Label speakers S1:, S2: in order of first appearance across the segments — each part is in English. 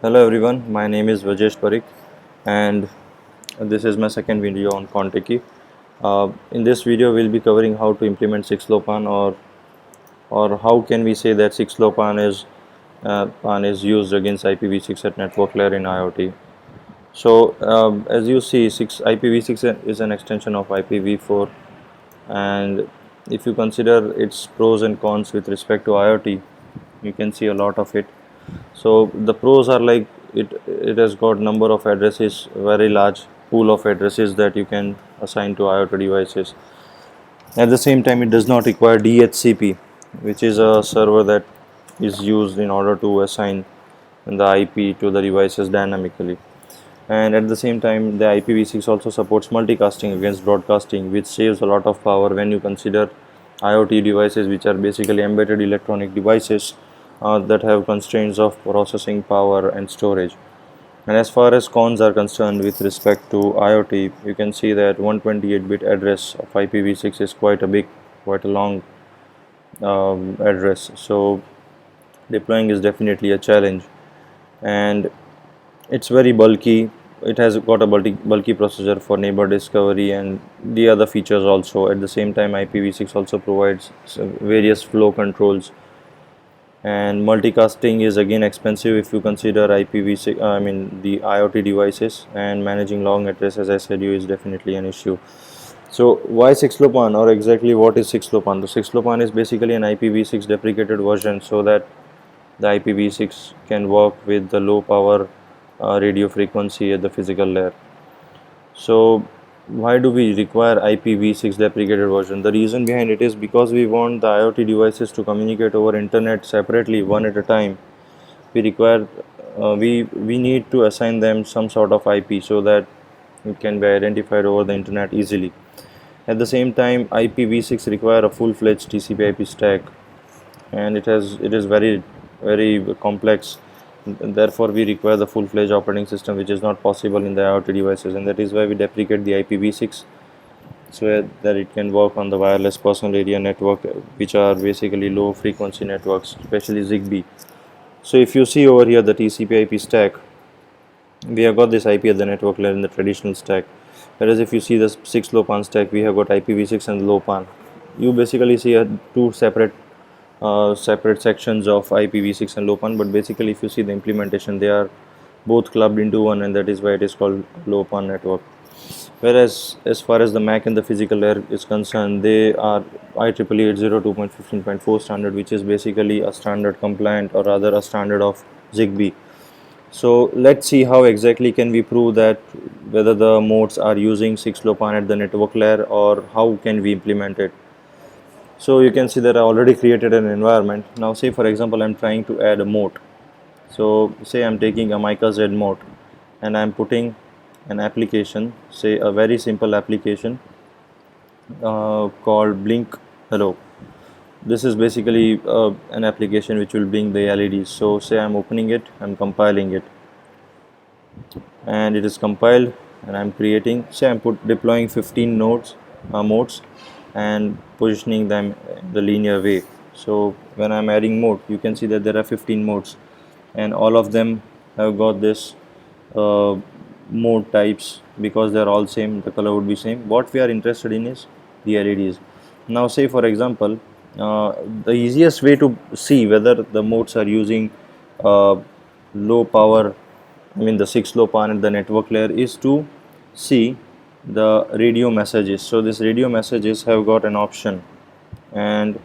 S1: Hello everyone, my name is Vajesh Parikh and this is my second video on Contiki. In this video we'll be covering how to implement 6LoWPAN or how can we say that 6LoWPAN is used against IPv6 at network layer in IoT. So as you see, IPv6 is an extension of IPv4, and if you consider its pros and cons with respect to IoT, you can see a lot of it. So the pros are like it has got number of addresses, very large pool of addresses that you can assign to IoT devices. At the same time, it does not require DHCP, which is a server that is used in order to assign the IP to the devices dynamically. And at the same time, the IPv6 also supports multicasting against broadcasting, which saves a lot of power when you consider IoT devices, which are basically embedded electronic devices that have constraints of processing power and storage. And as far as cons are concerned with respect to IoT, you can see that 128-bit address of IPv6 is quite a long address. So deploying is definitely a challenge, and it's very bulky. It has got a bulky processor for neighbor discovery and the other features also. At the same time, IPv6 also provides various flow controls, and multicasting is again expensive if you consider IPv6 I mean the IoT devices, and managing long address, as I said you, is definitely an issue. So why 6LoWPAN, or exactly what is 6LoWPAN? The 6LoWPAN is basically an IPv6 deprecated version so that the IPv6 can work with the low power radio frequency at the physical layer. So why do we require IPv6 deprecated version? The reason behind it is because we want the IoT devices to communicate over internet separately, one at a time. We require we need to assign them some sort of IP so that it can be identified over the internet easily. At the same time, IPv6 require a full-fledged TCP/IP stack, and it is very complex. Therefore, we require the full-fledged operating system, which is not possible in the IoT devices, and that is why we deprecate the IPv6 so that it can work on the wireless personal area network, which are basically low frequency networks, especially Zigbee. So if you see over here the TCP/IP stack, we have got this IP at the network layer in the traditional stack, whereas if you see the 6LoWPAN stack, we have got IPv6 and LoWPAN. You basically see two separate sections of IPv6 and LoWPAN, but basically if you see the implementation, they are both clubbed into one, and that is why it is called LoWPAN network. Whereas as far as the MAC and the physical layer is concerned, they are IEEE 802.15.4 standard, which is basically a standard compliant, or rather a standard of Zigbee. So let's see how exactly can we prove that whether the modes are using 6LoWPAN at the network layer, or how can we implement it. So you can see that I already created an environment. Now say for example I'm trying to add a mode. So say I'm taking a Mica Z mode and I'm putting an application, say a very simple application called Blink Hello. This is basically an application which will blink the LEDs. So say I'm opening it, I'm compiling it, and it is compiled, and I'm creating, say I'm deploying 15 modes and positioning them the linear way. So when I'm adding mode, you can see that there are 15 modes, and all of them have got this uh, mode types because they're all same, the color would be same. What we are interested in is the LEDs. Now say for example, the easiest way to see whether the modes are using uh, low power, I mean the 6LoWPAN at the network layer, is to see the radio messages. So this radio messages have got an option, and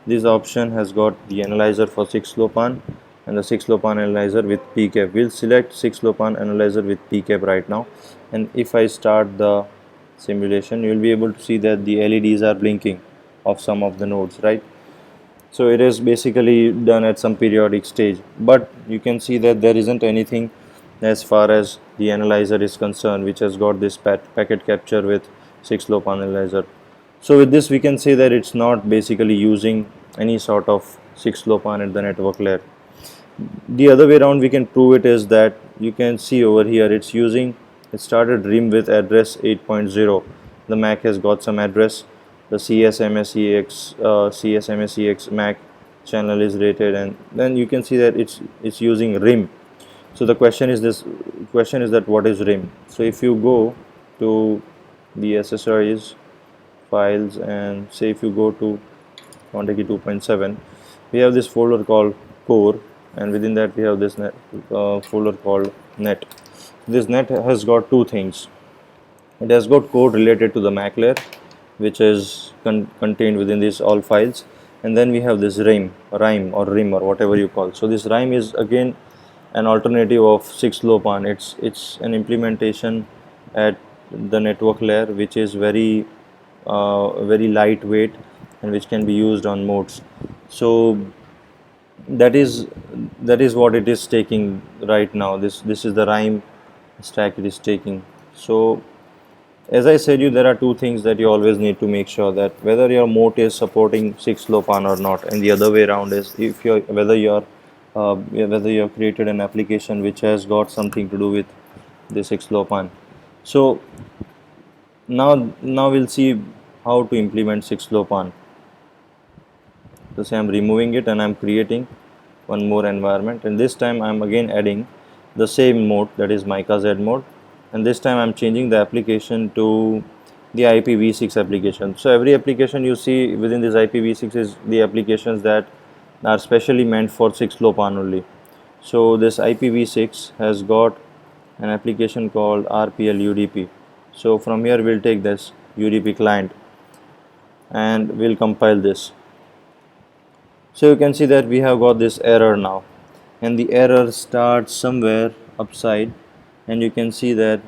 S1: this option has got the analyzer for 6LoWPAN and the 6LoWPAN analyzer with PCAP. We'll select 6LoWPAN analyzer with PCAP right now, and if I start the simulation, you will be able to see that the LEDs are blinking of some of the nodes, right? So it is basically done at some periodic stage, but you can see that there isn't anything as far as the analyzer is concerned, which has got this packet capture with 6LoWPAN analyzer. So with this we can say that it's not basically using any sort of 6LoWPAN at the network layer. The other way around we can prove it is that you can see over here it started RIM with address 8.0. The MAC has got some address. The CSMSEX MAC channel is rated, and then you can see that it's using RIM. So the question is that what is RIM? So if you go to the accessories files, and say if you go to Contiki 2.7, we have this folder called core, and within that we have this folder called net. This net has got two things. It has got code related to the Mac layer, which is contained within these all files, and then we have this RIM or RIM or whatever you call. So this RIM is again an alternative of 6LoWPAN. It's an implementation at the network layer, which is very lightweight and which can be used on modes. So that is what it is taking right now. This is the RIM stack it is taking. So as I said you, there are two things that you always need to make sure, that whether your moat is supporting 6LoWPAN or not, and the other way around is if you're whether you have created an application which has got something to do with the 6LoWPAN. So now we'll see how to implement 6LoWPAN. So say I'm removing it and I'm creating one more environment, and this time I'm again adding the same mode, that is Mica Z mode, and this time I'm changing the application to the IPv6 application. So every application you see within this IPv6 is the applications that are specially meant for 6LoWPAN only. So this IPv6 has got an application called RPL UDP. So from here we'll take this UDP client and we'll compile this. So you can see that we have got this error now, and the error starts somewhere upside, and you can see that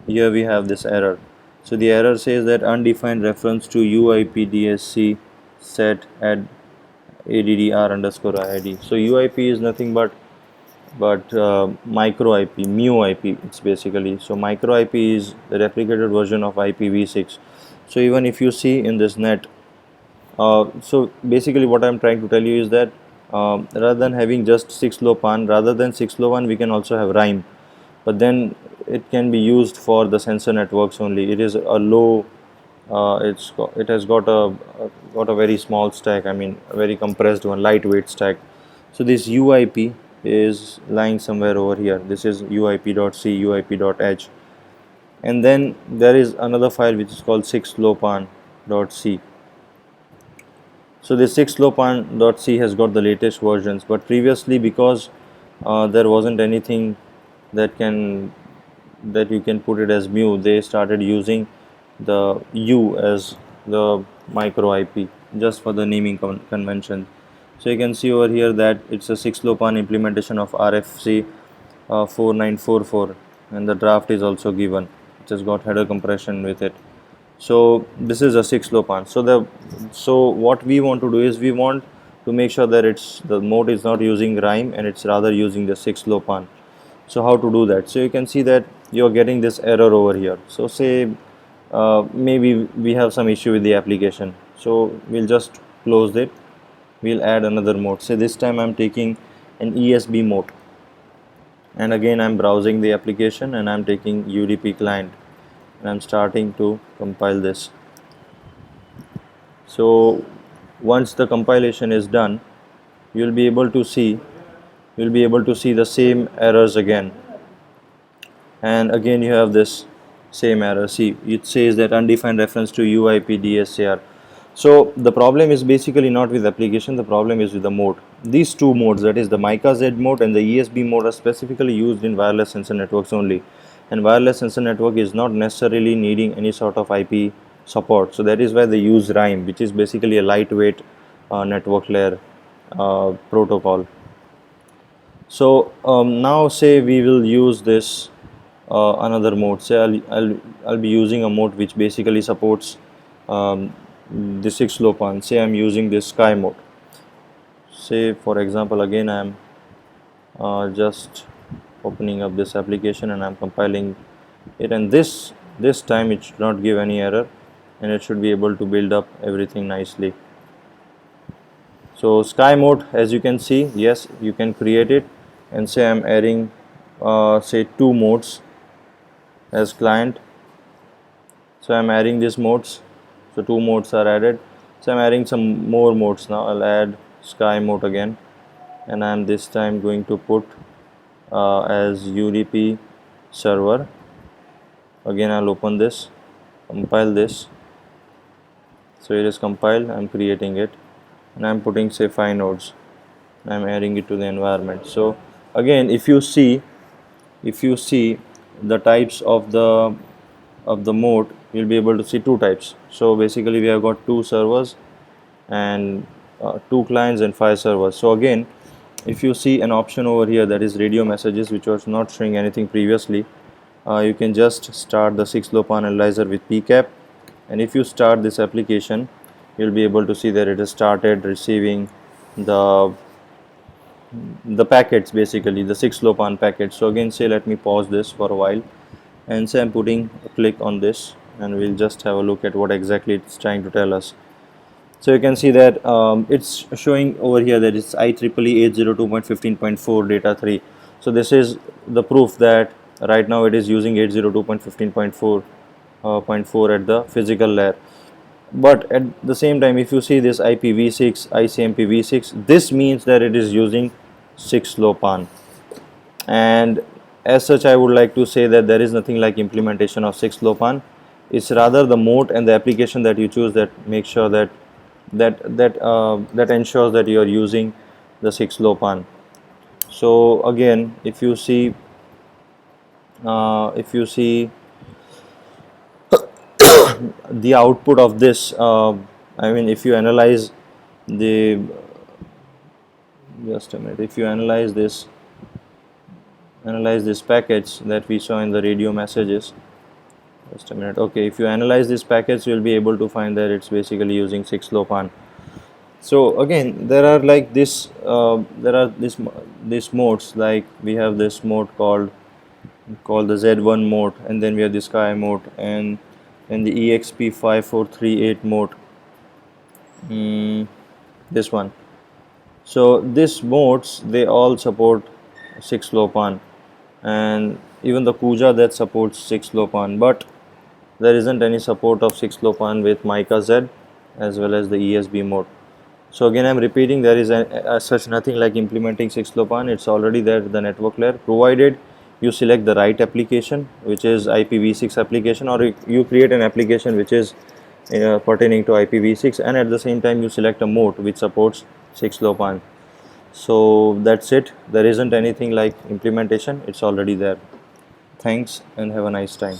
S1: here we have this error. So the error says that undefined reference to UIP set at addr_IID. So UIP is nothing but micro IP, mu IP it's basically. So micro IP is the replicated version of IPv6. So even if you see in this net, so basically what I'm trying to tell you is that rather than having just 6LoWPAN, rather than 6LoWPAN we can also have RIME, but then it can be used for the sensor networks only. It is a low, it has got a very small stack, I mean a very compressed one, lightweight stack. So this UIP is lying somewhere over here. This is uip.c, uip.h, and then there is another file which is called 6LoWPAN.c. So this 6LoWPAN.c has got the latest versions, but previously, because there wasn't anything that you can put it as mu, they started using the U as the micro IP just for the naming convention. So you can see over here that it's a 6LoWPAN implementation of RFC 4944, and the draft is also given. It has got header compression with it. So this is a 6LoWPAN. So what we want to do is we want to make sure that the mode is not using RIME and it's rather using the 6LoWPAN. So how to do that? So you can see that you're getting this error over here. So say maybe we have some issue with the application. So we'll just close it. We'll add another mode. Say this time I'm taking an ESB mode, and again I'm browsing the application and I'm taking UDP client, and I'm starting to compile this. So once the compilation is done, you'll be able to see the same errors again, and again you have this same error. See, it says that undefined reference to UIP DSAR. So the problem is basically not with application, the problem is with the mode. These two modes, that is the Mica Z mode and the ESB mode, are specifically used in wireless sensor networks only, and wireless sensor network is not necessarily needing any sort of IP support. So that is why they use RIME, which is basically a lightweight network layer protocol. So now say we will use this another mode. Say I'll be using a mode which basically supports the 6LoWPAN. Say I'm using this Sky mode. Say for example, again I'm just opening up this application and I'm compiling it, and this time it should not give any error, and it should be able to build up everything nicely. So Sky mode, as you can see, yes, you can create it, and say I'm adding say two modes as client. So I'm adding these modes, so two modes are added. So I'm adding some more modes now. I'll add Sky mode again, and I'm this time going to put as UDP server. Again, I'll open this, compile this. So it is compiled. I'm creating it, and I'm putting say 5 nodes. I'm adding it to the environment. So again, if you see the types of the mode, you'll be able to see two types. So basically we have got two servers and two clients and 5 servers. So again, if you see an option over here that is radio messages, which was not showing anything previously, you can just start the 6-LoWPAN analyzer with PCAP, and if you start this application, you'll be able to see that it has started receiving the packets, basically the 6-LoWPAN packets. So again, say let me pause this for a while, and say I'm putting a click on this, and we'll just have a look at what exactly it's trying to tell us. So you can see that it's showing over here that it's IEEE 802.15.4 data 3. So this is the proof that right now it is using 802.15.4 at the physical layer. But at the same time, if you see this IPv6, ICMP-v6, this means that it is using 6-LoWPAN. And as such, I would like to say that there is nothing like implementation of 6-LoWPAN. It's rather the mode and the application that you choose that make sure that ensures that you are using the 6-LoWPAN. So again, if you see the output of this, I mean, if you analyze the just a minute, if you analyze this package that we saw in the radio messages, just a minute. Okay, if you analyze this package, you'll be able to find that it's basically using 6-LoWPAN. So again, there are like this these modes, like we have this mode called the Z1 mode, and then we have the Sky mode, and the EXP5438 mode, this one. So these modes, they all support 6-LoWPAN, and even the Kuja that supports 6-LoWPAN, but there isn't any support of 6-LoWPAN with Mica Z as well as the ESB mode. So again, I'm repeating, there is as such nothing like implementing 6-LoWPAN. It's already there at the network layer, provided you select the right application, which is IPv6 application, or you create an application which is pertaining to IPv6, and at the same time you select a mode which supports 6-LoWPAN. So that's it. There isn't anything like implementation. It's already there. Thanks and have a nice time.